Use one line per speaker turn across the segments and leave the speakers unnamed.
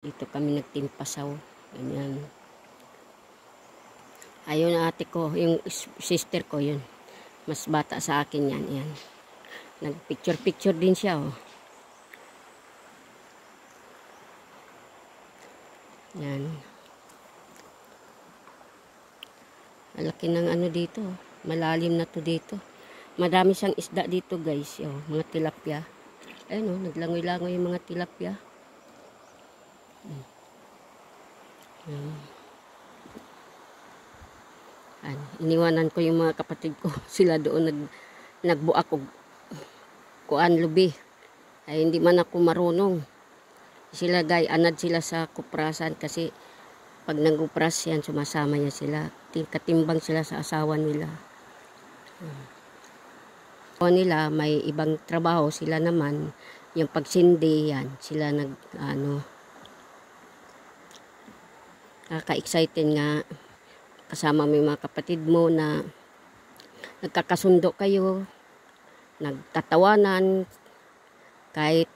Dito kami nagtimpasaw. Ganyan. Ayun ang ate ko, yung sister ko yun. Mas bata sa akin yan. Yan. Nagpicture-picture din siya. Oh. Yan. Malaki ng ano dito. Malalim na to dito. Madami siyang isda dito guys. Oh, mga tilapia. Ayun oh, naglangoy-langoy yung mga tilapia. Iniwanan ko yung mga kapatid ko. Sila doon nagbuak og kuan lubi. Ay hindi man ako marunong. Sila gay anad sila sa kuprasan kasi pag nagupras yan sumasama niya sila. Katimbang sila sa asawa nila. Nila may ibang trabaho, sila naman yung pagsindi yan. Sila nakaka-excited nga kasama mo yung mga kapatid mo na nagkakasundo kayo, nagtatawanan kahit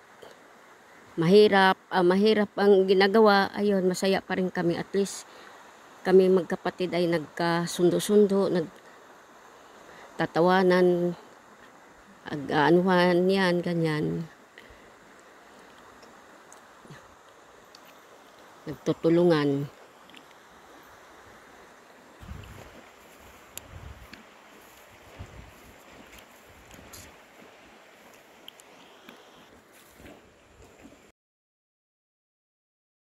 mahirap ang ginagawa, ayun, masaya pa rin kami. At least kami magkapatid ay nagkasundo-sundo, nagtatawanan, anuhan yan, ganyan. Nagtutulungan.